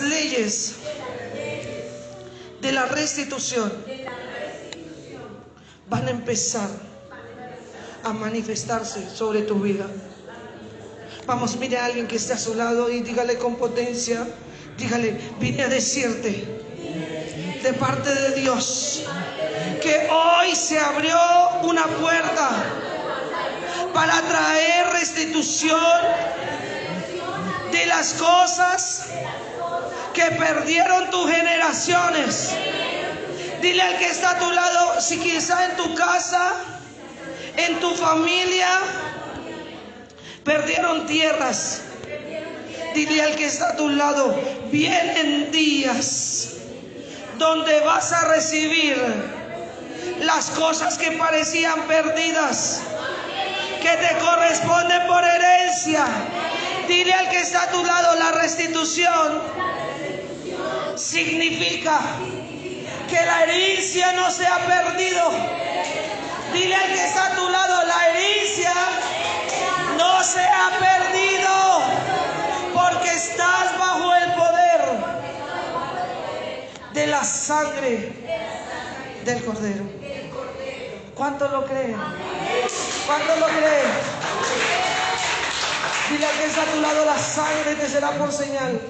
leyes de la restitución van a empezar a manifestarse sobre tu vida. Vamos, mire a alguien que esté a su lado y dígale con potencia, dígale: vine a decirte de parte de Dios que hoy se abrió una puerta para traer restitución de las cosas que perdieron tus generaciones. Dile al que está a tu lado, si quizá en tu casa, en tu familia, perdieron tierras. Dile al que está a tu lado, vienen días donde vas a recibir las cosas que parecían perdidas, que te corresponden por herencia. Dile al que está a tu lado, la restitución significa que la herencia no se ha perdido. Dile al que está a tu lado, la herencia no se ha perdido, porque estás bajo el poder de la sangre del Cordero. ¿Cuánto lo creen? ¿Cuánto lo creen? Dile al que está a tu lado, la sangre te será por señal.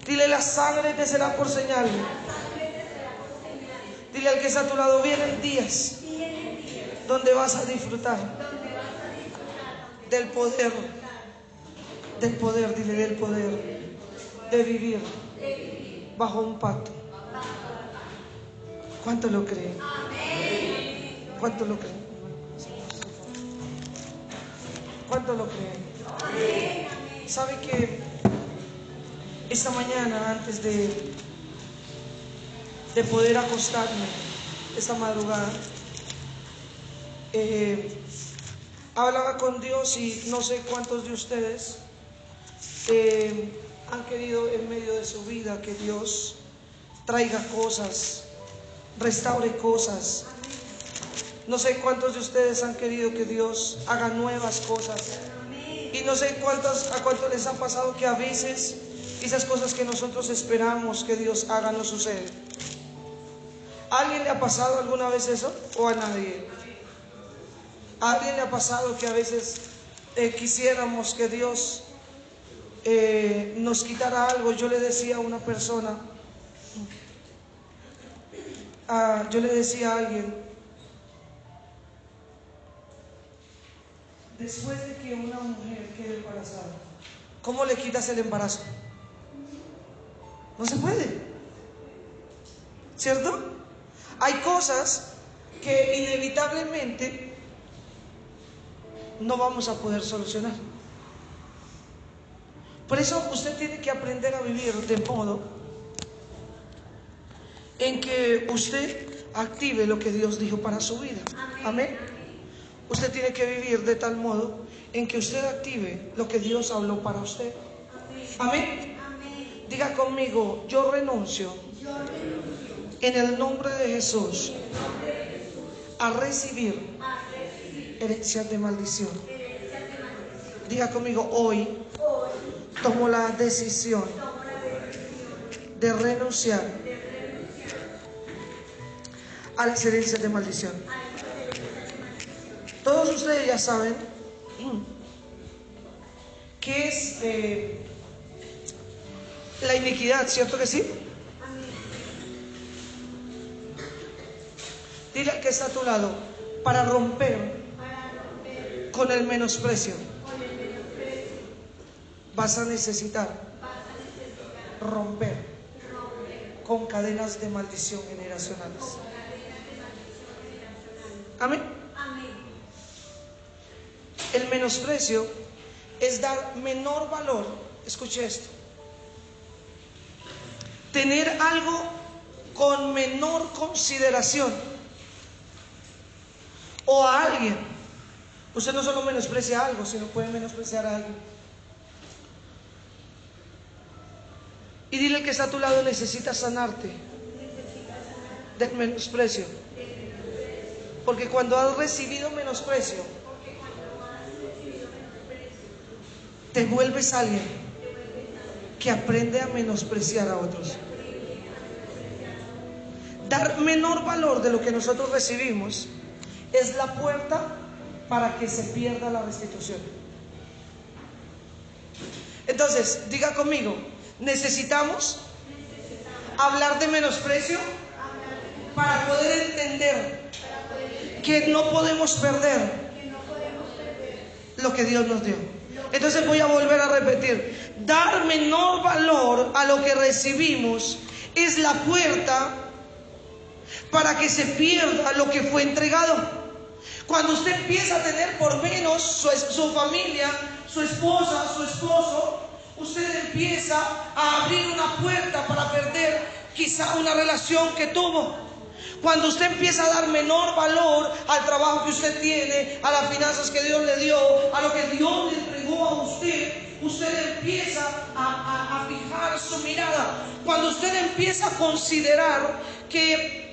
Dile: la sangre te será por señal. Dile al que está a tu lado: vienen días donde vas a disfrutar del poder, dile, del poder de vivir bajo un pacto. ¿Cuánto lo creen? ¿Cuánto lo creen? ¿Cuánto lo creen? ¿Sabe que esta mañana, antes de poder acostarme, esta madrugada, hablaba con Dios, y no sé cuántos de ustedes han querido en medio de su vida que Dios traiga cosas, restaure cosas? No sé cuántos de ustedes han querido que Dios haga nuevas cosas. Y no sé a cuántos les ha pasado que a veces esas cosas que nosotros esperamos que Dios haga no suceden. ¿A alguien le ha pasado alguna vez eso? ¿O a nadie? ¿A alguien le ha pasado que a veces quisiéramos que Dios nos quitara algo? Yo le decía a una persona, yo le decía a alguien, después de que una mujer quede embarazada, ¿cómo le quitas el embarazo? No se puede, ¿cierto? Hay cosas que inevitablemente no vamos a poder solucionar. Por eso usted tiene que aprender a vivir de modo en que usted active lo que Dios dijo para su vida. Amén. Usted tiene que vivir de tal modo en que usted active lo que Dios habló para usted. Amén. Diga conmigo: yo renuncio en el nombre de Jesús a recibir herencias de maldición. Diga conmigo: hoy tomo la decisión de renunciar a las herencias de maldición. Todos ustedes ya saben qué es la iniquidad, ¿cierto que sí? Dile al que está a tu lado: para romper con el menosprecio vas a necesitar romper con cadenas de maldición generacionales. Amén. El menosprecio es dar menor valor. Escuche esto: tener algo con menor consideración, o a alguien. Usted no solo menosprecia algo, sino puede menospreciar a alguien. Y dile al que está a tu lado: necesitas sanarte del menosprecio. Porque cuando has recibido menosprecio, te vuelves alguien que aprende a menospreciar a otros. Dar menor valor de lo que nosotros recibimos es la puerta para que se pierda la restitución. Entonces, diga conmigo, necesitamos hablar de menosprecio para poder entender que no podemos perder lo que Dios nos dio. Entonces voy a volver a repetir: dar menor valor a lo que recibimos es la puerta para que se pierda lo que fue entregado. Cuando usted empieza a tener por menos su familia, su esposa, su esposo, usted empieza a abrir una puerta para perder quizá una relación que tuvo. Cuando usted empieza a dar menor valor al trabajo que usted tiene, a las finanzas que Dios le dio, a lo que Dios le entregó a usted, usted empieza a fijar su mirada. Cuando usted empieza a considerar que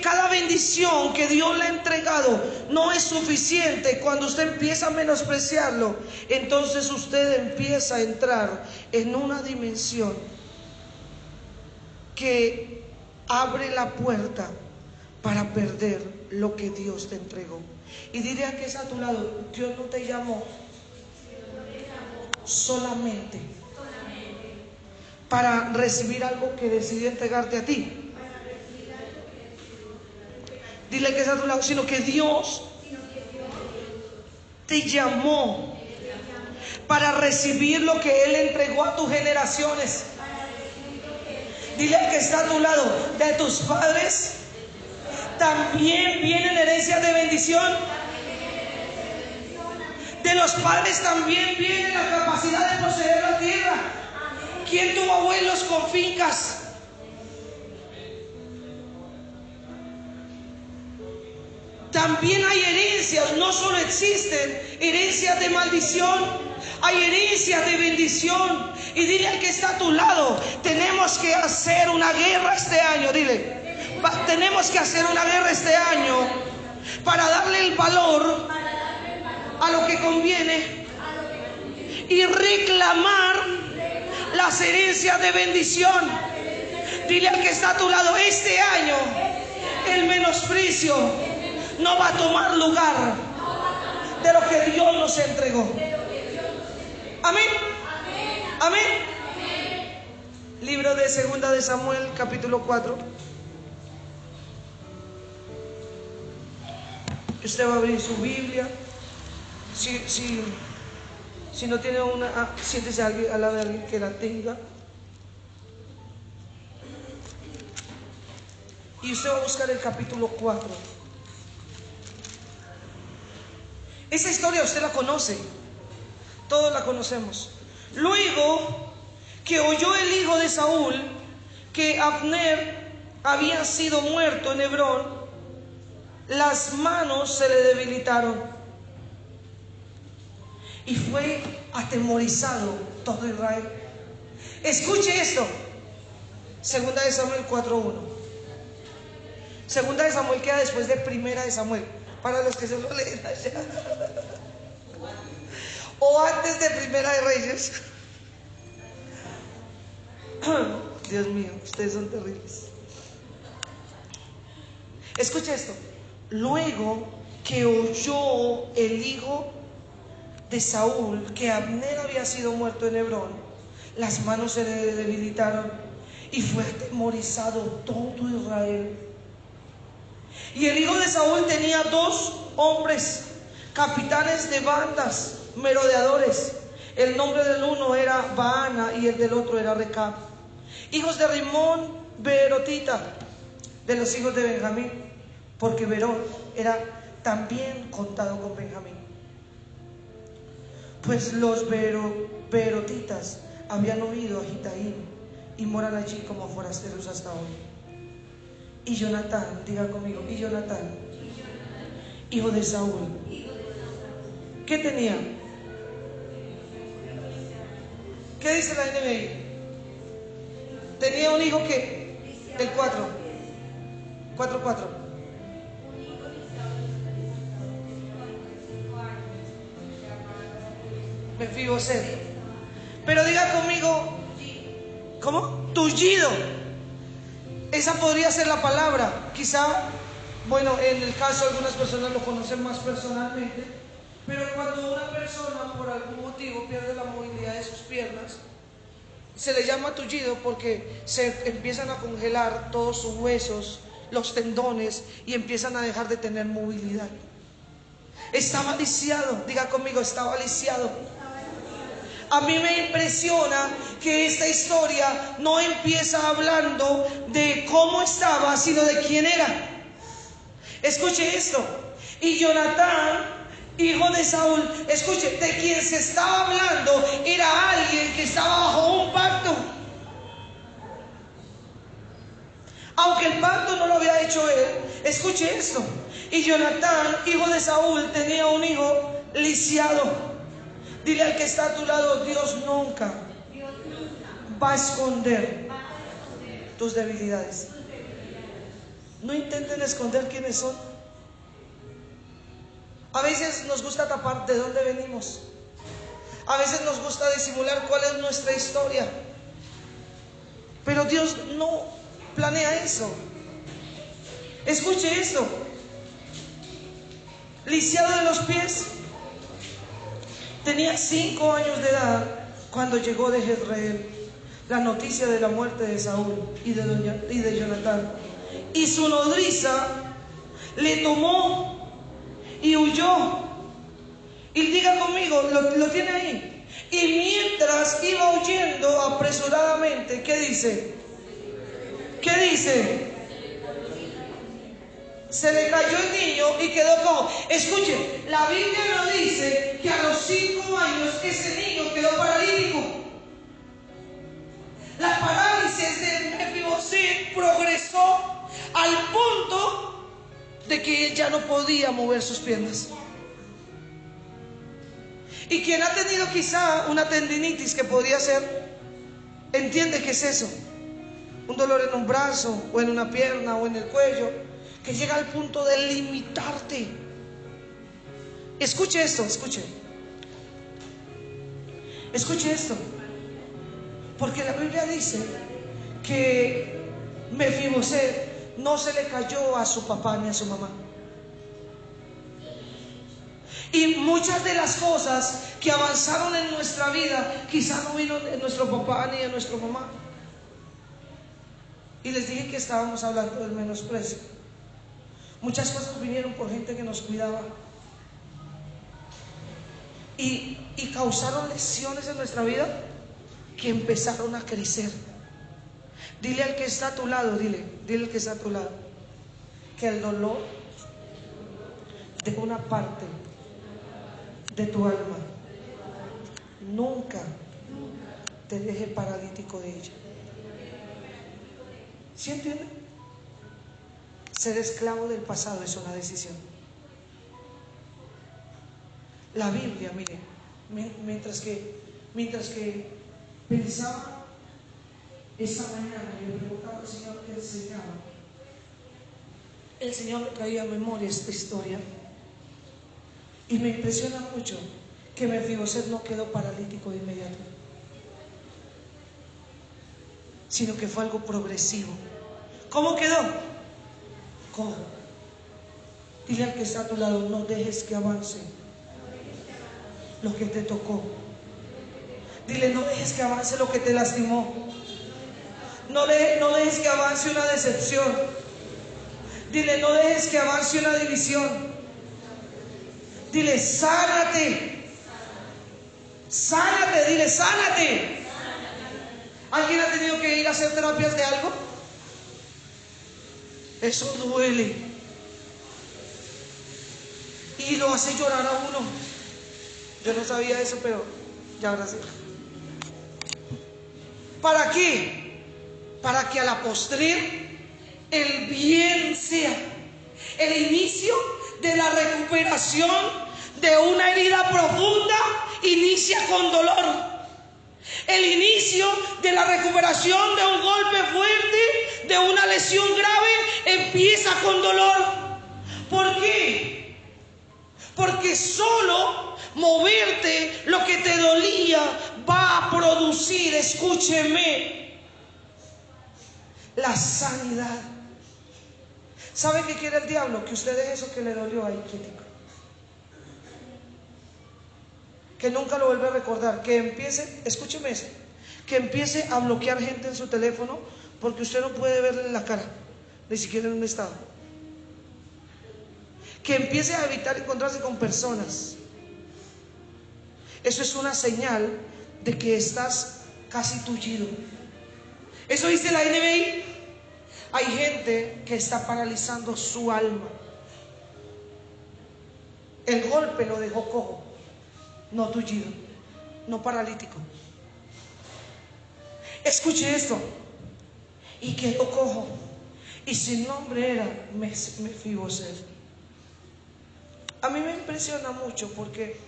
cada bendición que Dios le ha entregado no es suficiente, cuando usted empieza a menospreciarlo, entonces usted empieza a entrar en una dimensión que abre la puerta para perder lo que Dios te entregó. Y dile a que es a tu lado: Dios no te llamó solamente para recibir algo que decidió entregarte a ti. Dile que es a tu lado, sino que Dios te llamó para recibir lo que Él entregó a tus generaciones. Dile al que está a tu lado: de tus padres también vienen herencias de bendición. De los padres también viene la capacidad de poseer la tierra. ¿Quién tuvo abuelos con fincas? También hay herencias, no solo existen herencias de maldición, hay herencias de bendición. Y dile al que está a tu lado: tenemos que hacer una guerra este año. Dile: tenemos que hacer una guerra este año para darle el valor a lo que conviene y reclamar las herencias de bendición. Dile al que está a tu lado: este año el menosprecio no va a tomar lugar de lo que Dios nos entregó. Amén. Amén. Libro de Segunda de Samuel, capítulo 4. Usted va a abrir su Biblia. Si no tiene una, siéntese al lado de alguien que la tenga. Y usted va a buscar el capítulo 4. Esa historia usted la conoce, todos la conocemos. Luego que oyó el hijo de Saúl que Abner había sido muerto en Hebrón, las manos se le debilitaron y fue atemorizado todo Israel. Escuche esto: Segunda de Samuel 4:1. Segunda de Samuel queda después de Primera de Samuel, para los que se lo leen allá, o antes de Primera de Reyes. Dios mío, ustedes son terribles. Escuche esto: luego que oyó el hijo de Saúl que Abner había sido muerto en Hebrón, las manos se le debilitaron y fue atemorizado todo Israel. Y el hijo de Saúl tenía 2 hombres, capitanes de bandas, merodeadores. El nombre del uno era Baana y el del otro era Recab, hijos de Rimón Beerotita, de los hijos de Benjamín, porque Berot era también contado con Benjamín. Pues los Beerotitas habían huido a Gitaim y moran allí como forasteros hasta hoy. Y Jonatán, diga conmigo, y Jonatán, hijo de Saúl, ¿qué tenía? ¿Qué dice la NBI? Tenía un hijo que, el 4:4. Mefiboset. Pero diga conmigo, ¿cómo? Tullido. Esa podría ser la palabra. Quizá, bueno, en el caso algunas personas lo conocen más personalmente, pero cuando una persona por algún motivo pierde la movilidad de sus piernas, se le llama tullido porque se empiezan a congelar todos sus huesos, los tendones, y empiezan a dejar de tener movilidad. Estaba lisiado, diga conmigo, estaba lisiado. A mí me impresiona que esta historia no empieza hablando de cómo estaba, sino de quién era. Escuche esto. Y Jonatán, hijo de Saúl, escuche, de quien se estaba hablando era alguien que estaba bajo un pacto. Aunque el pacto no lo había hecho él, escuche esto. Y Jonatán, hijo de Saúl, tenía un hijo lisiado. Dile al que está a tu lado, Dios nunca va a esconder tus debilidades. No intenten esconder quiénes son. A veces nos gusta tapar de dónde venimos. A veces nos gusta disimular cuál es nuestra historia. Pero Dios no planea eso. Escuche esto. Lisiado de los pies. Tenía 5 años de edad cuando llegó de Jezreel la noticia de la muerte de Saúl y de Jonatán. Y su nodriza le tomó y huyó. Y diga conmigo, lo tiene ahí. Y mientras iba huyendo apresuradamente, ¿qué dice? ¿Qué dice? Se le cayó el niño y quedó cojo. Escuche, la Biblia no dice que a los 5 años ese niño quedó paralítico. La parálisis de Mefiboset progresó al punto de que él ya no podía mover sus piernas. Y quien ha tenido quizá una tendinitis, que podría ser, entiende que es eso. Un dolor en un brazo o en una pierna o en el cuello, que llega al punto de limitarte. Escuche esto, escuche esto, porque la Biblia dice que Mefiboset no se le cayó a su papá ni a su mamá. Y muchas de las cosas que avanzaron en nuestra vida quizá no vino de nuestro papá ni de nuestra mamá. Y les dije que estábamos hablando del menosprecio. Muchas cosas vinieron por gente que nos cuidaba y causaron lesiones en nuestra vida que empezaron a crecer. Dile al que está a tu lado, dile al que está a tu lado, que el dolor de una parte de tu alma nunca te deje paralítico de ella. ¿Sí entienden? Ser esclavo del pasado es una decisión. La Biblia, mire, mientras que pensaba esa mañana y le preguntaba al Señor qué enseñaba, el Señor me traía a memoria esta historia. Y me impresiona mucho que Mefiboset no quedó paralítico de inmediato, sino que fue algo progresivo. ¿Cómo quedó? Cojo. Dile al que está a tu lado, no dejes que avance lo que te tocó. Dile, no dejes que avance lo que te lastimó. No dejes que avance una decepción. Dile, no dejes que avance una división. Dile, sánate. Sánate, dile, sánate. ¿Alguien ha tenido que ir a hacer terapias de algo? Eso duele y lo hace llorar a uno. Yo no sabía eso, pero ya ahora sí. ¿Para qué? Para que a la postrer el bien sea. El inicio de la recuperación de una herida profunda inicia con dolor. El inicio de la recuperación de un golpe fuerte, de una lesión grave, empieza con dolor. ¿Por qué? Porque solo moverte lo que te dolía va a producir producir, escúcheme, la sanidad. ¿Sabe qué quiere el diablo? Que usted deje eso que le dolió ahí, quietico. Que nunca lo vuelva a recordar. Que empiece, escúcheme eso, que empiece a bloquear gente en su teléfono porque usted no puede verle la cara, ni siquiera en un estado. Que empiece a evitar encontrarse con personas. Eso es una señal de que estás casi tullido. Eso dice la NBI. Hay gente que está paralizando su alma. El golpe lo dejó cojo, no tullido, no paralítico. Escuche esto. Y quedó cojo, y su nombre era Mefiboset. A mí me impresiona mucho porque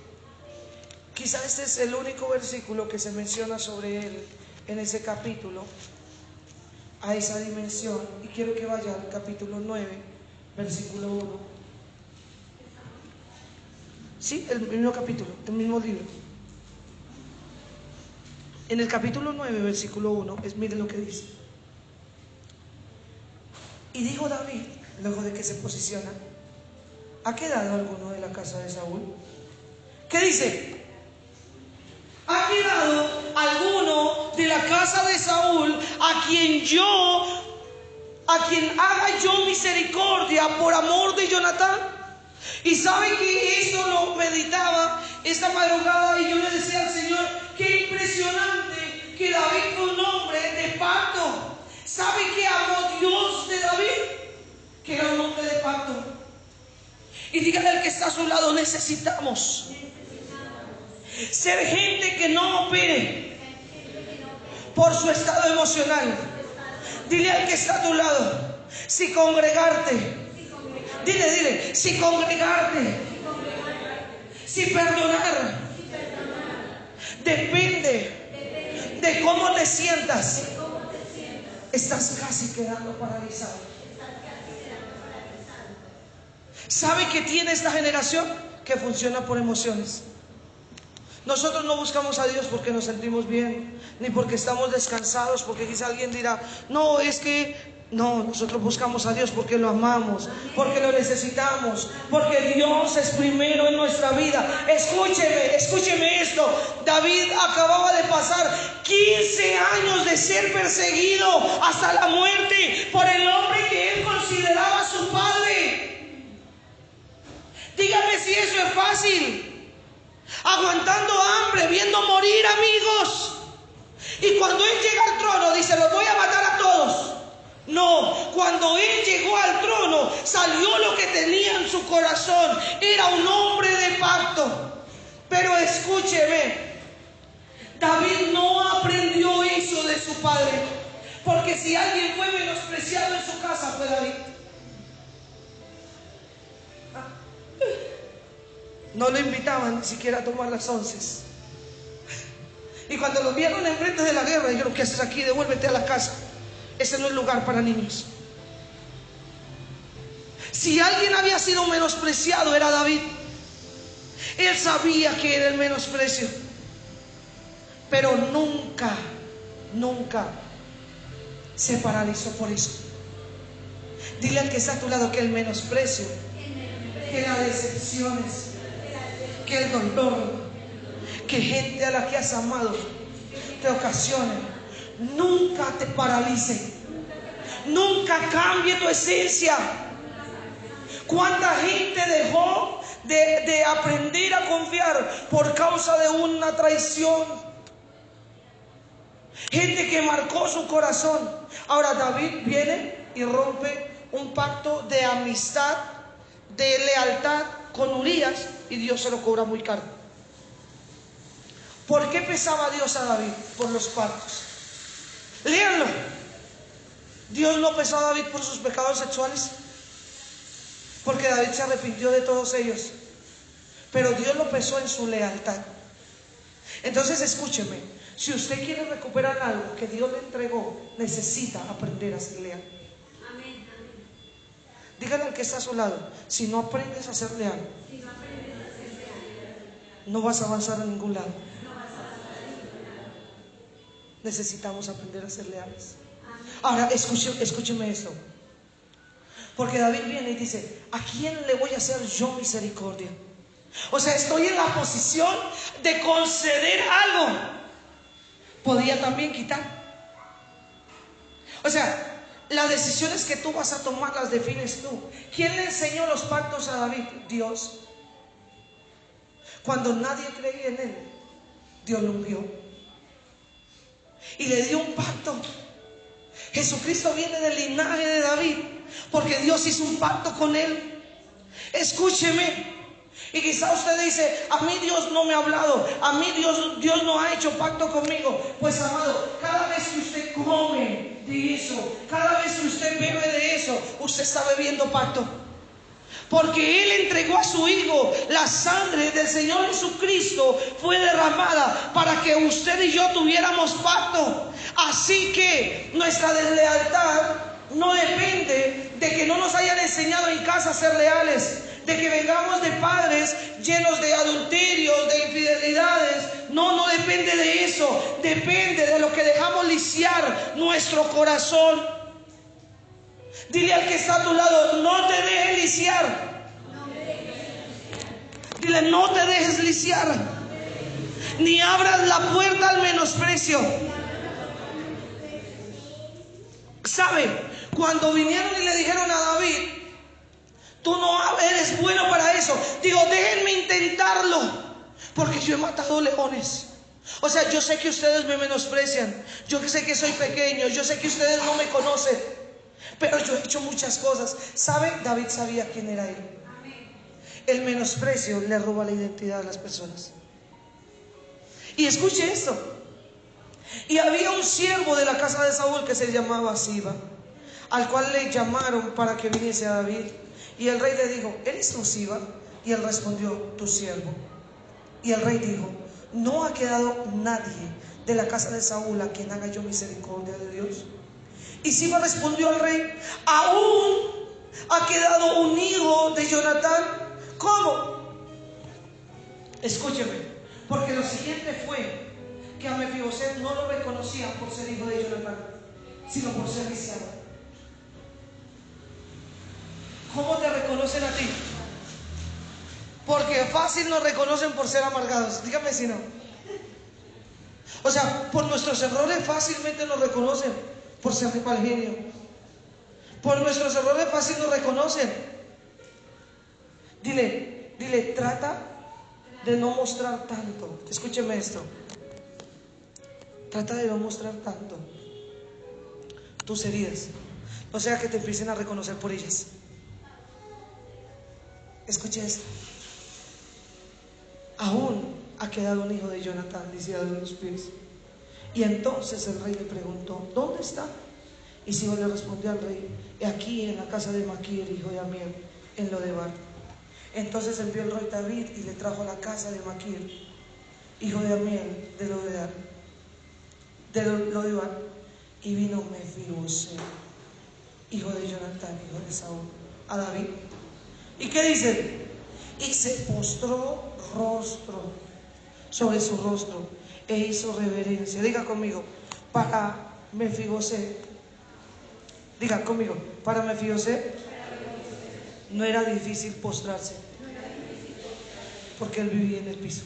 quizás este es el único versículo que se menciona sobre él en ese capítulo, a esa dimensión. Y quiero que vaya al capítulo 9, versículo 1. Sí, el mismo capítulo, el mismo libro. En el capítulo 9, versículo 1, miren lo que dice. Y dijo David, luego de que se posiciona: ¿ha quedado alguno de la casa de Saúl? ¿Qué dice? ¿Ha quedado alguno de la casa de Saúl a quien haga yo misericordia por amor de Jonatán? Y sabe que esto lo meditaba esta madrugada, y yo le decía al Señor: qué impresionante que David fue un hombre de pacto. ¿Sabe qué amó Dios de David? Que era un hombre de pacto. Y dígale al que está a su lado: necesitamos ser gente que no opere por su estado emocional. Dile al que está a tu lado: si congregarte, dile, si congregarte, si perdonar, depende de cómo te sientas, estás casi quedando paralizado. ¿Sabe qué tiene esta generación? Que funciona por emociones. Nosotros no buscamos a Dios porque nos sentimos bien, ni porque estamos descansados, porque quizá alguien dirá: no, es que... No, nosotros buscamos a Dios porque lo amamos, porque lo necesitamos, porque Dios es primero en nuestra vida. Escúcheme esto. David acababa de pasar 15 años de ser perseguido hasta la muerte por el hombre que él consideraba su padre. Dígame si eso es fácil. Aguantando hambre, viendo morir amigos. Y cuando él llega al trono dice: los voy a matar a todos. No, cuando él llegó al trono salió lo que tenía en su corazón. Era un hombre de pacto. Pero escúcheme, David no aprendió eso de su padre, porque si alguien fue menospreciado en su casa fue David. No lo invitaban ni siquiera a tomar las onces. Y cuando lo vieron enfrente de la guerra, dijeron: ¿qué haces aquí? Devuélvete a la casa. Ese no es lugar para niños. Si alguien había sido menospreciado, era David. Él sabía que era el menosprecio, pero nunca se paralizó por eso. Dile al que está a tu lado que el menosprecio, que las decepciones, que el dolor, que gente a la que has amado te ocasione, nunca te paralice, nunca cambie tu esencia. ¿Cuánta gente dejó de aprender a confiar por causa de una traición? Gente que marcó su corazón. Ahora David viene y rompe un pacto de amistad, de lealtad con Urías, y Dios se lo cobra muy caro. ¿Por qué pesaba Dios a David? Por los pactos. Léanlo. Dios no pesó a David por sus pecados sexuales, porque David se arrepintió de todos ellos, pero Dios lo pesó en su lealtad. Entonces escúcheme, si usted quiere recuperar algo que Dios le entregó, necesita aprender a ser leal. Amén. Dígale al que está a su lado: si no aprendes a ser leal, no vas a avanzar a ningún lado. necesitamos aprender a ser leales. Ahora, escúcheme esto. Porque David viene y dice: ¿a quién le voy a hacer yo misericordia? O sea, estoy en la posición de conceder algo. Podía también quitar. O sea, las decisiones que tú vas a tomar las defines tú. ¿Quién le enseñó los pactos a David? Dios. Cuando nadie creía en él, Dios lo ungió y le dio un pacto. Jesucristo viene del linaje de David porque Dios hizo un pacto con él. Escúcheme. Y quizá usted dice: a mí Dios no me ha hablado, a mí Dios no ha hecho pacto conmigo. Pues amado, cada vez que usted come de eso, cada vez que usted bebe de eso, usted está bebiendo pacto. Porque Él entregó a su Hijo. La sangre del Señor Jesucristo fue derramada para que usted y yo tuviéramos pacto. Así que nuestra deslealtad no depende de que no nos hayan enseñado en casa a ser leales, de que vengamos de padres llenos de adulterios, de infidelidades. No depende de eso. Depende de lo que dejamos lisiar nuestro corazón. Dile al que está a tu lado: no te dejes lisiar. Dile: no te dejes lisiar, ni abras la puerta al menosprecio. ¿Sabe? Cuando vinieron y le dijeron a David: tú no eres bueno para eso, digo, déjenme intentarlo, porque yo he matado leones. O sea, yo sé que ustedes me menosprecian, yo sé que soy pequeño, yo sé que ustedes no me conocen, pero yo he hecho muchas cosas. ¿Sabe? David sabía quién era él. El menosprecio le roba la identidad a las personas. Y escuche esto. Y había un siervo de la casa de Saúl que se llamaba Siba, al cual le llamaron para que viniese a David. Y el rey le dijo: ¿eres tú Siba? Y él respondió: tu siervo. Y el rey dijo: ¿no ha quedado nadie de la casa de Saúl a quien haga yo misericordia de Dios? Y Siba respondió al rey: aún ha quedado un hijo de Jonatán. ¿Cómo? Escúcheme, porque lo siguiente fue que a Mefiboset no lo reconocían por ser hijo de Jonatán, sino por ser lisiado. ¿Cómo te reconocen a ti? Porque fácil nos reconocen por ser amargados. Dígame si no. O sea, por nuestros errores fácilmente nos reconocen por ser de mal genio. Por nuestros errores fácil nos reconocen. Dile, trata de no mostrar tanto. Escúcheme esto. Trata de no mostrar tanto tus heridas, no sea que te empiecen a reconocer por ellas. Escuche esto. Aún ha quedado un hijo de Jonatán, dice David a los pies. Y entonces el rey le preguntó: ¿dónde está? Y Siba le respondió al rey: he aquí en la casa de Maquir, hijo de Amiel, en Lodebar. Entonces envió el rey David y le trajo a la casa de Maquir, hijo de Amiel, de Lodebar. Y vino Mefiboset, hijo de Jonatán, hijo de Saúl, a David. ¿Y qué dice? Y se postró sobre su rostro e hizo reverencia. Diga conmigo: para Mefiboset. Diga conmigo: para Mefiboset no era difícil postrarse, porque él vivía en el piso.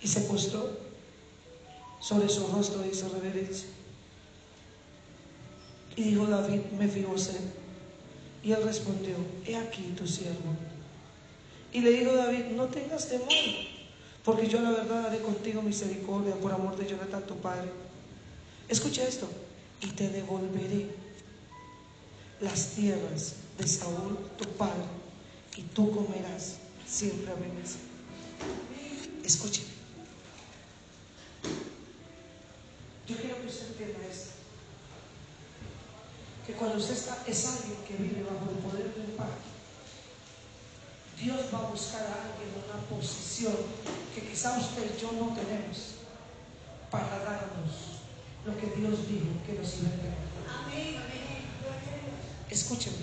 Y se postró sobre su rostro e hizo reverencia. Y dijo David: Mefiboset. Y él respondió: he aquí tu siervo. Y le dijo David: no tengas temor, porque yo la verdad haré contigo misericordia por amor de Jonatán tu padre. Escucha esto: y te devolveré las tierras de Saúl tu padre, y tú comerás siempre a mi mesa. Escuche. Yo quiero que usted entienda esto: que cuando usted es alguien que vive bajo el poder del pacto, Dios va a buscar a alguien en una posición que quizá usted y yo no tenemos, para darnos lo que Dios dijo que nos iba a entregar. Escúcheme,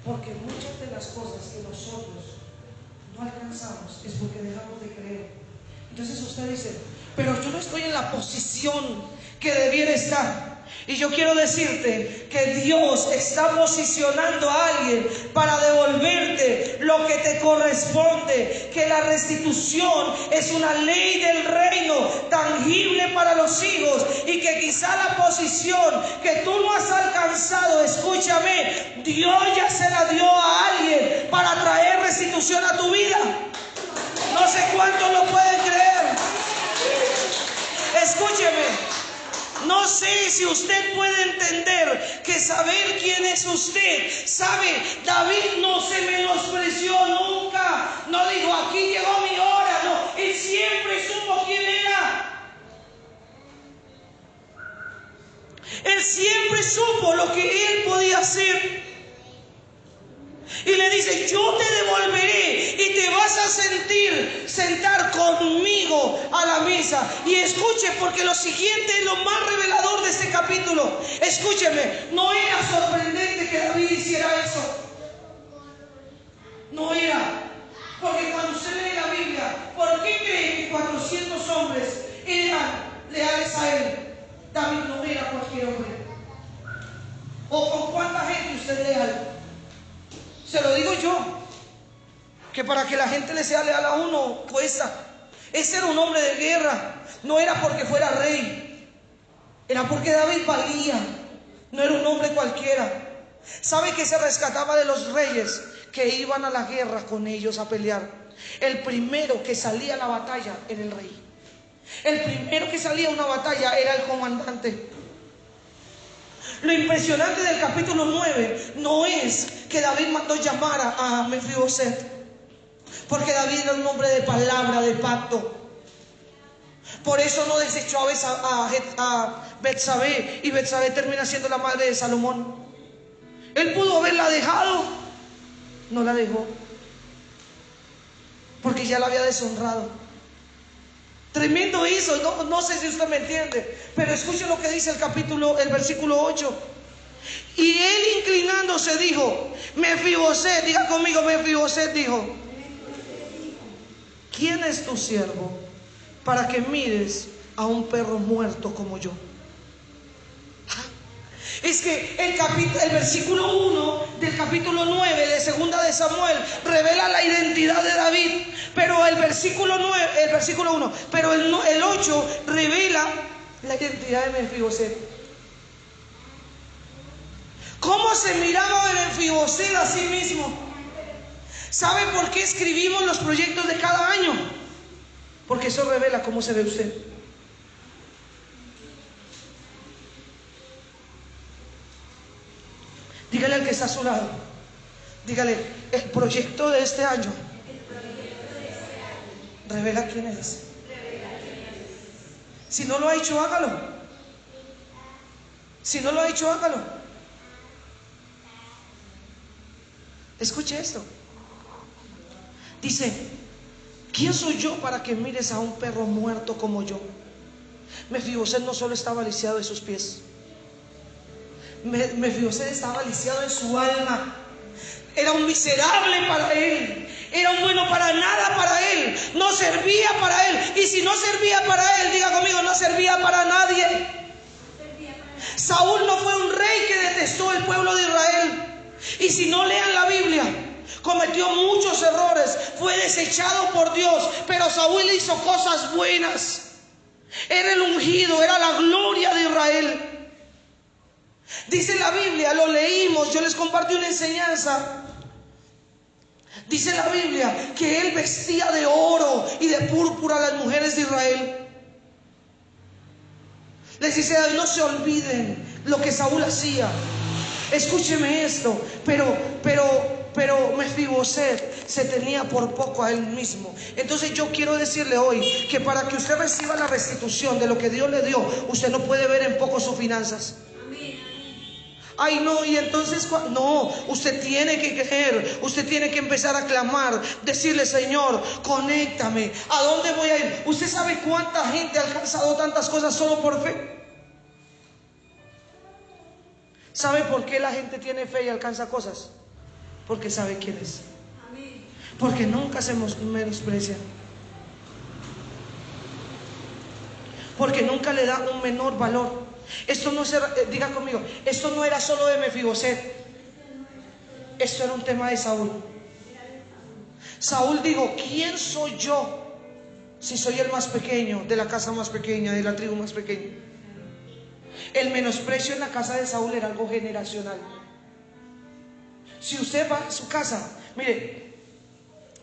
porque muchas de las cosas que nosotros no alcanzamos es porque dejamos de creer. Entonces usted dice, pero yo no estoy en la posición que debiera estar. Y yo quiero decirte que Dios está posicionando a alguien para devolverte lo que te corresponde, que la restitución es una ley del reino tangible para los hijos, y que quizá la posición que tú no has alcanzado, escúchame, Dios ya se la dio a alguien para traer restitución a tu vida. No sé cuántos lo pueden creer. Escúcheme. No sé si usted puede entender que saber quién es usted. Sabe, David no se menospreció nunca. No dijo, aquí llegó mi hora. No, él siempre supo quién era. Él siempre supo lo que él podía hacer. Y le dice, yo te devolveré y te vas a sentar conmigo a la mesa. Y escuche, porque lo siguiente es lo más revelador de este capítulo. Escúcheme, no era sorprendente que David hiciera eso. No era. Porque cuando usted lee la Biblia, ¿por qué creen que 400 hombres eran leales a él? David no era cualquier hombre. ¿O con cuánta gente usted es leal? Se lo digo yo, que para que la gente le sea leal a uno cuesta. Ese era un hombre de guerra. No era porque fuera rey, era porque David valía. No era un hombre cualquiera. ¿Sabe que se rescataba de los reyes que iban a la guerra con ellos a pelear? El primero que salía a la batalla era el rey. El primero que salía a una batalla era el comandante. Lo impresionante del capítulo 9 no es que David mandó llamar a Mefiboset, porque David era un hombre de palabra, de pacto. Por eso no desechó a Betsabé, y Betsabé termina siendo la madre de Salomón. Él pudo haberla dejado, no la dejó, porque ya la había deshonrado. Tremendo eso, no sé si usted me entiende, pero escuche lo que dice el versículo 8. Y él, inclinándose, dijo, Mefiboset, diga conmigo, Mefiboset dijo, ¿quién es tu siervo para que mires a un perro muerto como yo? Es que el versículo 1 del capítulo 9 de segunda de Samuel revela la identidad de David, pero el versículo 1, pero el 8 revela la identidad de Mefiboset. ¿Cómo se miraba Mefiboset a sí mismo? ¿Sabe por qué escribimos los proyectos de cada año? Porque eso revela cómo se ve usted. Dígale al que está a su lado, dígale, el proyecto de este año revela quién es. Si no lo ha hecho, hágalo. Si no lo ha hecho, hágalo. Escuche esto. Dice, ¿quién soy yo para que mires a un perro muerto como yo? Mefiboset no solo estaba lisiado de sus pies, Mefiboset estaba lisiado en su alma. Era un miserable para él, era un bueno para nada para él, no servía para él. Y si no servía para él, diga conmigo, no servía para nadie. Saúl no fue un rey que detestó al pueblo de Israel. Y si no lean la Biblia, cometió muchos errores, fue desechado por Dios, pero Saúl hizo cosas buenas. Era el ungido, era la gloria de Israel. Dice la Biblia, lo leímos, yo les compartí una enseñanza. Dice la Biblia que él vestía de oro y de púrpura a las mujeres de Israel. Les dice, no se olviden lo que Saúl hacía. Escúcheme esto, pero Mefiboset se tenía por poco a él mismo. Entonces yo quiero decirle hoy que para que usted reciba la restitución de lo que Dios le dio, usted no puede ver en poco sus finanzas. Ay, no, y entonces, no, usted tiene que creer, usted tiene que empezar a clamar, decirle, Señor, conéctame, ¿a dónde voy a ir? ¿Usted sabe cuánta gente ha alcanzado tantas cosas solo por fe? ¿Sabe por qué la gente tiene fe y alcanza cosas? Porque sabe quién es. Porque nunca se menosprecia. Porque nunca le da un menor valor. Esto no era, diga conmigo, esto no era solo de Mefiboset. Esto era un tema de Saúl. Saúl dijo: ¿quién soy yo si soy el más pequeño, de la casa más pequeña, de la tribu más pequeña? El menosprecio en la casa de Saúl era algo generacional. Si usted va a su casa, mire,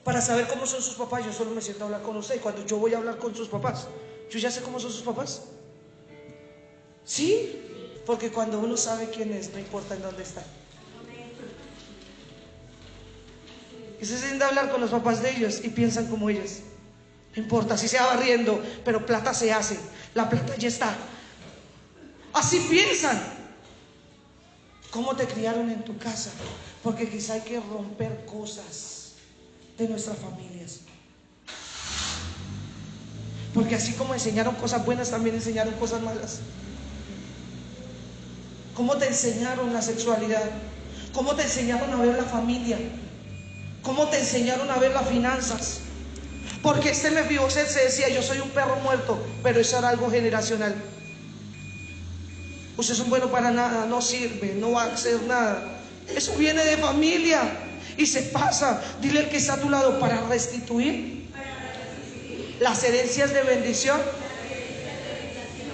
para saber cómo son sus papás, yo solo me siento a hablar con usted. Cuando yo voy a hablar con sus papás, yo ya sé cómo son sus papás. Sí, porque cuando uno sabe quién es, no importa en dónde está. Y se sienta a hablar con los papás de ellos y piensan como ellos. No importa si se va barriendo, pero plata se hace. La plata ya está. Así piensan. ¿Cómo te criaron en tu casa? Porque quizá hay que romper cosas de nuestras familias. Porque así como enseñaron cosas buenas, también enseñaron cosas malas. ¿Cómo te enseñaron la sexualidad? ¿Cómo te enseñaron a ver la familia? ¿Cómo te enseñaron a ver las finanzas? Porque Mefiboset se decía: yo soy un perro muerto, pero eso era algo generacional. Ustedes son buenos para nada, no sirve, no va a hacer nada. Eso viene de familia y se pasa. Dile al que está a tu lado: para restituir las herencias de bendición,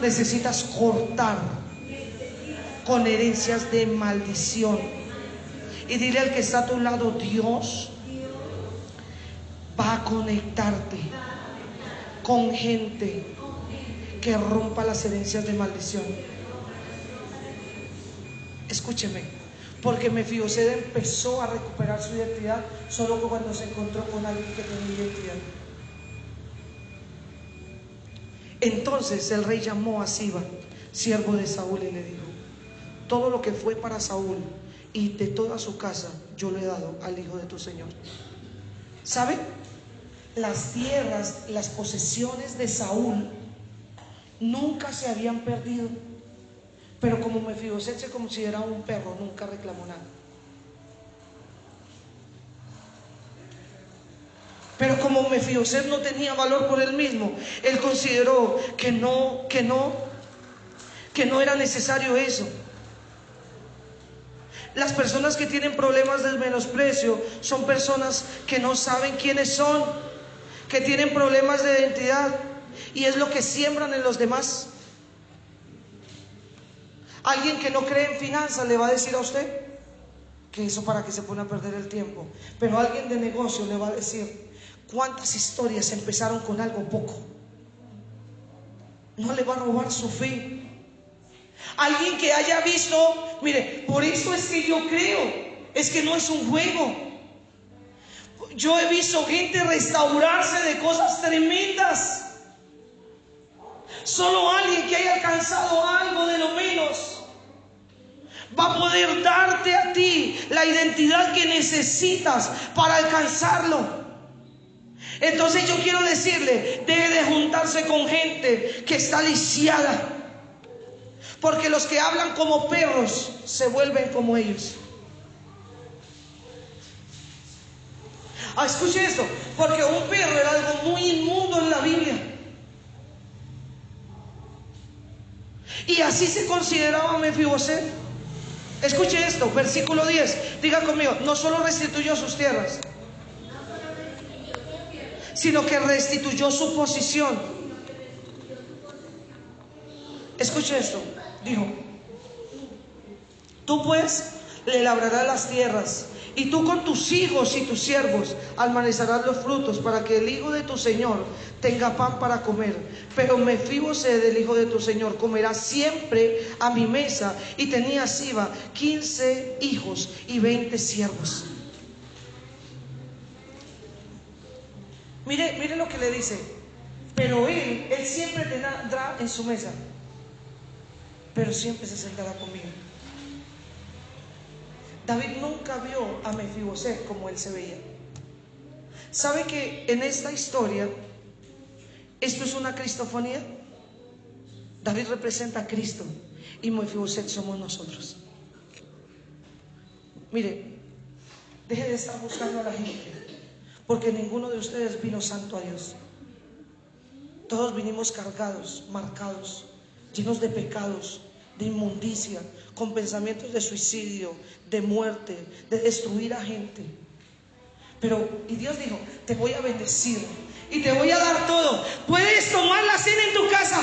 necesitas cortar con herencias de maldición. Y dile al que está a tu lado: Dios va a conectarte con gente que rompa las herencias de maldición. Escúcheme, porque Mefiboset empezó a recuperar su identidad solo cuando se encontró con alguien que tenía identidad. Entonces el rey llamó a Siba, siervo de Saúl, y le dijo: todo lo que fue para Saúl y de toda su casa yo le he dado al hijo de tu señor. ¿Sabe? Las tierras, las posesiones de Saúl nunca se habían perdido, pero como Mefiboset se consideraba un perro, nunca reclamó nada. Pero como Mefiboset no tenía valor por él mismo, él consideró que no era necesario eso. Las personas que tienen problemas del menosprecio son personas que no saben quiénes son, que tienen problemas de identidad, y es lo que siembran en los demás. Alguien que no cree en finanzas le va a decir a usted que eso para que se pone a perder el tiempo. Pero alguien de negocio le va a decir: ¿cuántas historias empezaron con algo poco? No le va a robar su fe. Alguien que haya visto, mire, por eso es que yo creo, es que no es un juego. Yo he visto gente restaurarse de cosas tremendas. Solo alguien que haya alcanzado algo de lo menos va a poder darte a ti la identidad que necesitas para alcanzarlo. Entonces yo quiero decirle: debe de juntarse con gente que está lisiada, porque los que hablan como perros se vuelven como ellos. Escuche esto, porque un perro era algo muy inmundo en la Biblia, y así se consideraba Mefiboset. Escuche esto, versículo 10. Diga conmigo: no solo restituyó sus tierras, sino que restituyó su posición. Escuche esto. Dijo: tú pues le labrarás las tierras, y tú con tus hijos y tus siervos almacenarás los frutos, para que el hijo de tu señor tenga pan para comer. Pero Mefiboset, el hijo de tu señor, comerá siempre a mi mesa. Y tenía Siba 15 hijos y 20 siervos. Mire lo que le dice: pero él siempre tendrá en su mesa, pero siempre se sentará conmigo. David nunca vio a Mefiboset como él se veía. ¿Sabe que en esta historia esto es una cristofonía? David representa a Cristo y Mefiboset somos nosotros. Mire, deje de estar buscando a la gente, Porque ninguno de ustedes vino santo a Dios. Todos vinimos cargados, marcados, llenos de pecados, de inmundicia, con pensamientos de suicidio, de muerte, de destruir a gente. Y Dios dijo: te voy a bendecir y te voy a dar todo. Puedes tomar la cena en tu casa,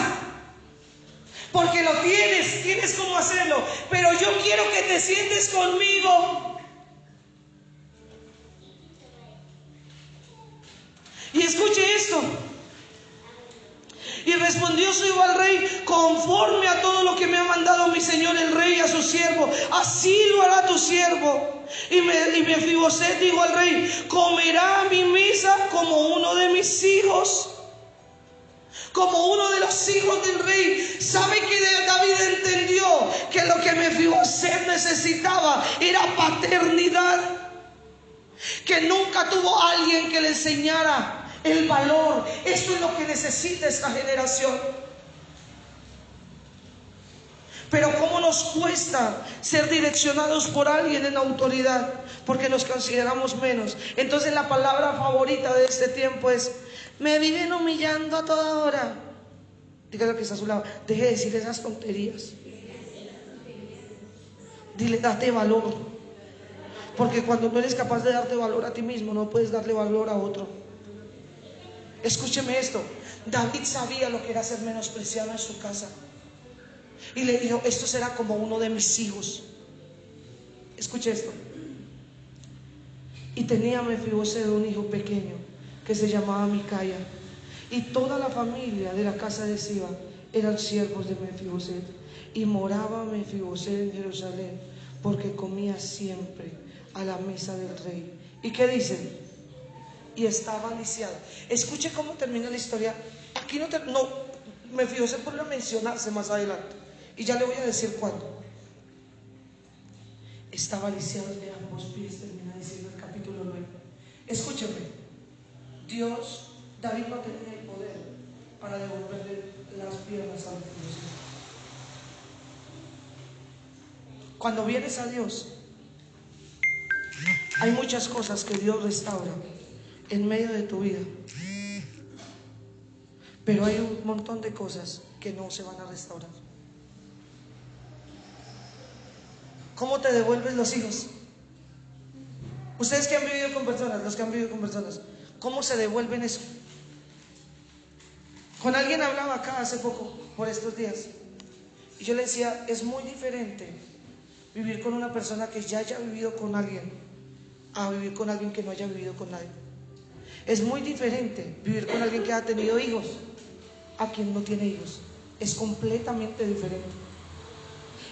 porque lo tienes cómo hacerlo, pero yo quiero que te sientes conmigo. Y escuche esto. Y respondió su hijo al rey: conforme a todo lo que me ha mandado mi señor el rey a su siervo, así lo hará tu siervo. Y Mefiboset dijo al rey: comerá a mi mesa como uno de mis hijos, como uno de los hijos del rey. ¿Sabe que David entendió que lo que Mefiboset necesitaba era paternidad? Que nunca tuvo alguien que le enseñara el valor. Esto es lo que necesita esta generación. Pero cómo nos cuesta ser direccionados por alguien en autoridad, porque nos consideramos menos. Entonces la palabra favorita de este tiempo es: me viven humillando a toda hora. Dígale que está a su lado: deje de decir esas tonterías. Dile: date valor. Porque cuando no eres capaz de darte valor a ti mismo, no puedes darle valor a otro. Escúcheme esto. David sabía lo que era ser menospreciado en su casa, y le dijo: esto será como uno de mis hijos. Escuche esto. Y tenía Mefiboset un hijo pequeño que se llamaba Micaya, y toda la familia de la casa de Siba eran siervos de Mefiboset. Y moraba Mefiboset en Jerusalén, porque comía siempre a la mesa del rey. ¿Y qué dice? Y estaba lisiado. Escuche cómo termina la historia. Aquí no Mefiboset vuelve a mencionarse más adelante, y ya le voy a decir cuándo. Estaba lisiado de ambos pies, termina diciendo el capítulo 9. Escúcheme. David no tenía el poder para devolverle las piernas a Mefiboset. Cuando vienes a Dios, hay muchas cosas que Dios restaura en medio de tu vida, pero hay un montón de cosas que no se van a restaurar. ¿Cómo te devuelves los hijos? Ustedes que han vivido con personas, los que han vivido con personas, ¿cómo se devuelven eso? Con alguien hablaba acá hace poco, por estos días, y yo le decía: es muy diferente vivir con una persona que ya haya vivido con alguien a vivir con alguien que no haya vivido con nadie. Es muy diferente vivir con alguien que ha tenido hijos a quien no tiene hijos. Es completamente diferente.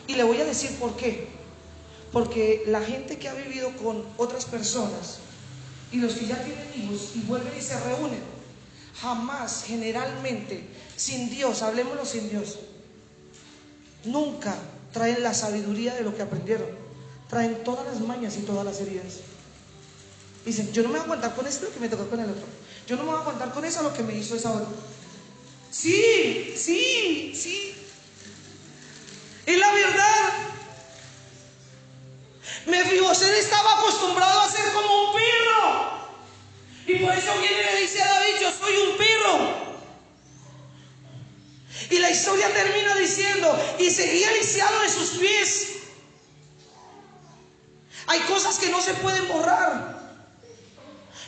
Y le voy a decir por qué. Porque la gente que ha vivido con otras personas y los que ya tienen hijos y vuelven y se reúnen, jamás, generalmente, sin Dios, hablemoslo sin Dios, nunca traen la sabiduría de lo que aprendieron. Traen todas las mañas y todas las heridas. Dicen: yo no me voy a aguantar con esto lo que me tocó con el otro. Yo no me voy a aguantar con eso lo que me hizo esa otra. Sí. Es la verdad. Mefiboset estaba acostumbrado a ser como un perro, y por eso viene y le dice a David: yo soy un perro. Y la historia termina diciendo: y seguía lisiado de sus pies. Hay cosas que no se pueden borrar,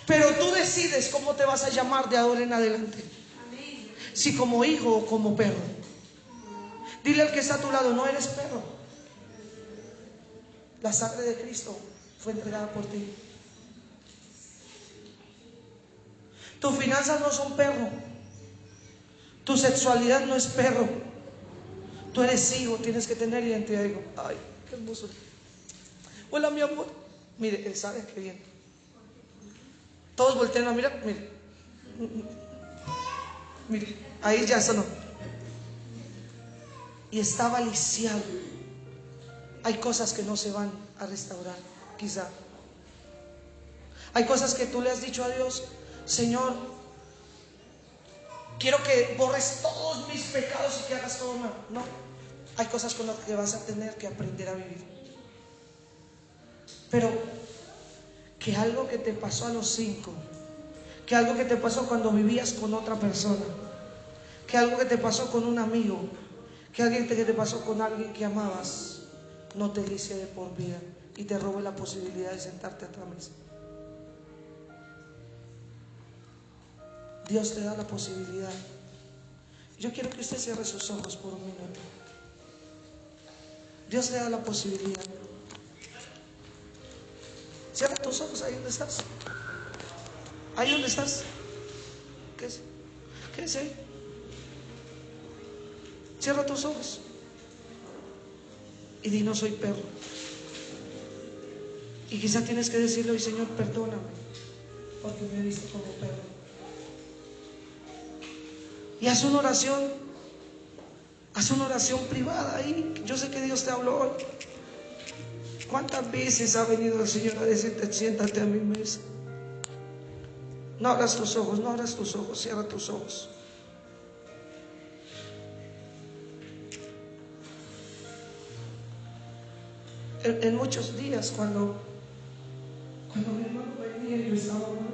pero tú decides cómo te vas a llamar de ahora en adelante. Si como hijo o como perro. Dile al que está a tu lado: no eres perro. La sangre de Cristo fue entregada por ti. Tus finanzas no son perro. Tu sexualidad no es perro. Tú eres hijo, tienes que tener identidad. Digo: ay, qué hermoso. Hola, mi amor. Mire, él sabe que bien. Todos voltean a mirar. Mire, ahí ya sonó. Y estaba lisiado. Hay cosas que no se van a restaurar, quizá. Hay cosas que tú le has dicho a Dios: Señor, quiero que borres todos mis pecados y que hagas todo nuevo. No, hay cosas con las que vas a tener que aprender a vivir. Pero que algo que te pasó a los 5 que algo que te pasó cuando vivías con otra persona, que algo que te pasó con un amigo, que algo que te pasó con alguien que amabas, no te licie de por vida y te robe la posibilidad de sentarte a otra mesa. Dios te da la posibilidad. Yo quiero que usted cierre sus ojos por un minuto. Dios le da la posibilidad. Cierra tus ojos ahí donde estás. Ahí donde estás. ¿Qué es ahí? Cierra tus ojos y di: no soy perro. Y quizá tienes que decirle hoy: Señor, perdóname porque me he visto como perro. Y haz una oración privada ahí. Yo sé que Dios te habló hoy. ¿Cuántas veces ha venido el Señor a decirte: siéntate a mi mesa? No abras tus ojos, no abras tus ojos, cierra tus ojos. En muchos días cuando mi hermano venía, yo estaba mal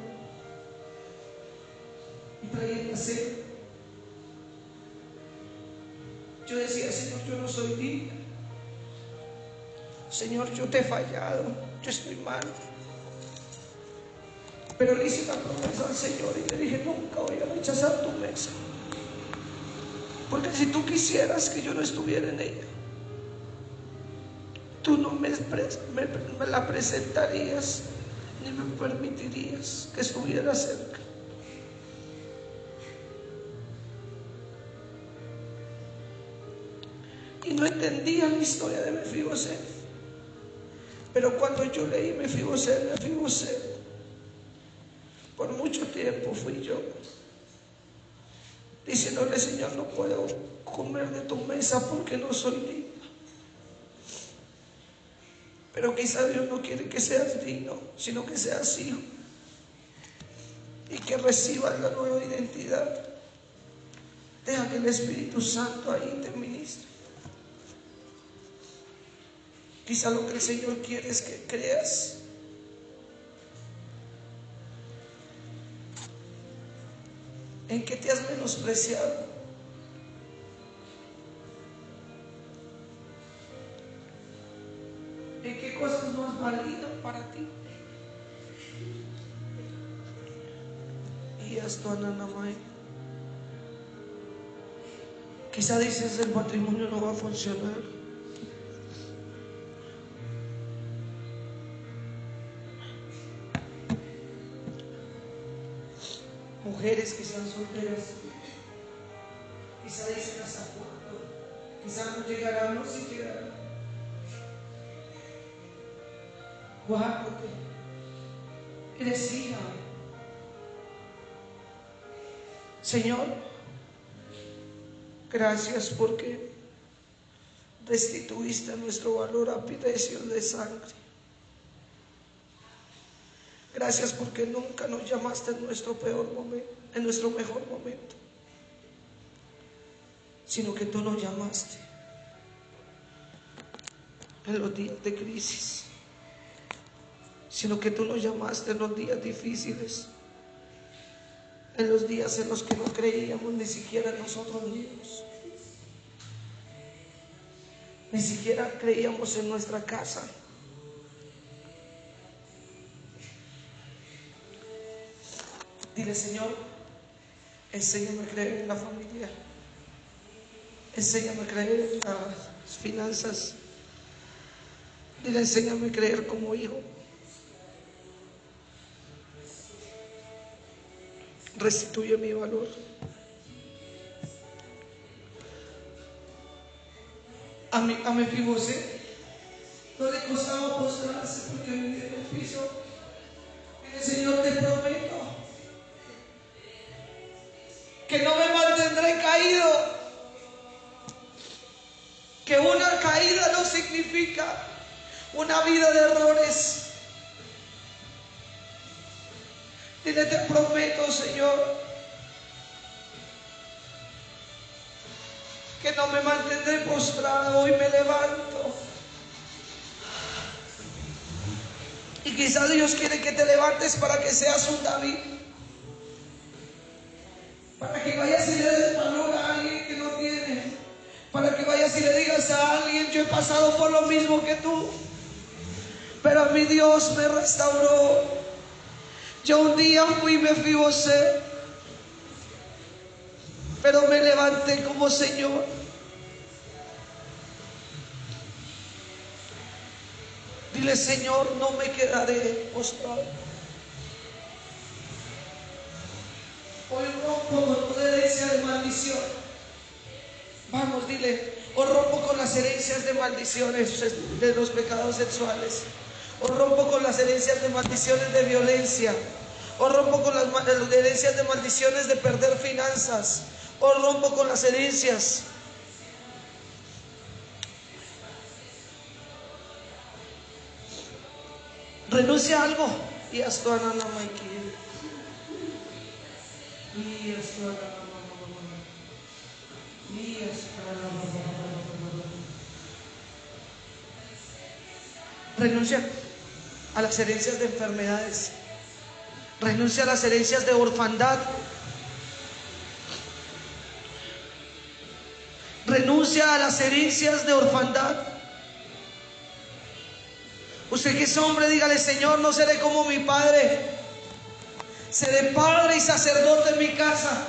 y traía la sed. Yo decía: Señor, yo no soy digna. Señor, yo te he fallado, yo estoy mal. Pero le hice una promesa al Señor y le dije: nunca voy a rechazar tu mesa, porque si tú quisieras que yo no estuviera en ella, tú no me la presentarías ni me permitirías que estuviera cerca. Y no entendía la historia de Mefiboset, pero cuando yo leí Mefiboset, por mucho tiempo fui yo diciéndole: Señor, no puedo comer de tu mesa porque no soy digno. Pero quizá Dios no quiere que seas digno, sino que seas hijo y que recibas la nueva identidad. Deja que el Espíritu Santo ahí te ministre. Quizá lo que el Señor quiere es que creas en que te has menospreciado, en qué cosas no has valido para ti. Y esto, Ananamay. Quizá dices: el matrimonio no va a funcionar. Mujeres que están solteras, quizá dicen: hasta cuándo, quizá no llegará, no siquiera. Guárdate, eres hija. Señor, gracias porque restituiste nuestro valor a precio de sangre. Gracias porque nunca nos llamaste en nuestro peor momento, en nuestro mejor momento, sino que tú nos llamaste en los días de crisis, sino que tú nos llamaste en los días difíciles, en los días en los que no creíamos ni siquiera en nosotros mismos, ni siquiera creíamos en nuestra casa. Dile: Señor, enséñame a creer en la familia, enséñame a creer en las finanzas. Dile: enséñame a creer como hijo. Restituye mi valor. A Mefiboset no le costaba postrarse porque vivía en el piso. Dile: Señor, te prometo que no me mantendré caído, que una caída no significa una vida de errores. Dile: te prometo, Señor, que no me mantendré postrado. Hoy me levanto. Y quizá Dios quiere que te levantes para que seas un David, Para que vayas y le des valor a alguien que no tiene. Para que vayas y le digas a alguien: yo he pasado por lo mismo que tú, pero a mi Dios me restauró. Yo un día fui y me fibocé, pero me levanté como Señor. Dile: Señor, no me quedaré postrado. Hoy rompo con toda herencia de maldición. Vamos, dile: os rompo con las herencias de maldiciones de los pecados sexuales. Os rompo con las herencias de maldiciones de violencia. Os rompo con las herencias de maldiciones de perder finanzas. Os rompo con las herencias. Renuncia a algo y haz tu anana maiki. Y haz tu anana. Renuncia a las herencias de enfermedades. Renuncia a las herencias de orfandad. Renuncia a las herencias de orfandad. Usted que es hombre, dígale: Señor, no seré como mi padre. Seré padre y sacerdote en mi casa.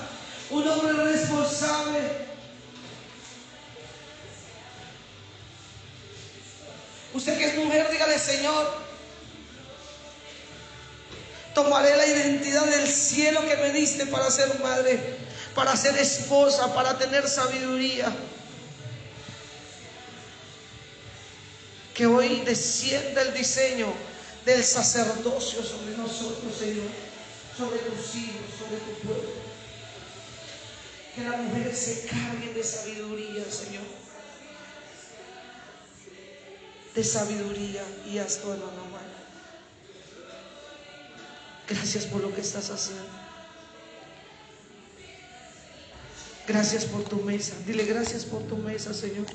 Un hombre responsable. Usted que es mujer, dígale: Señor, tomaré la identidad del cielo que me diste para ser madre, para ser esposa, para tener sabiduría. Que hoy descienda el diseño del sacerdocio sobre nosotros, Señor, sobre tus hijos, sobre tu pueblo. Que la mujer se cargue de sabiduría, Señor. De sabiduría y haz todo lo normal. Gracias por lo que estás haciendo. Gracias por tu mesa. Dile: gracias por tu mesa, Señor.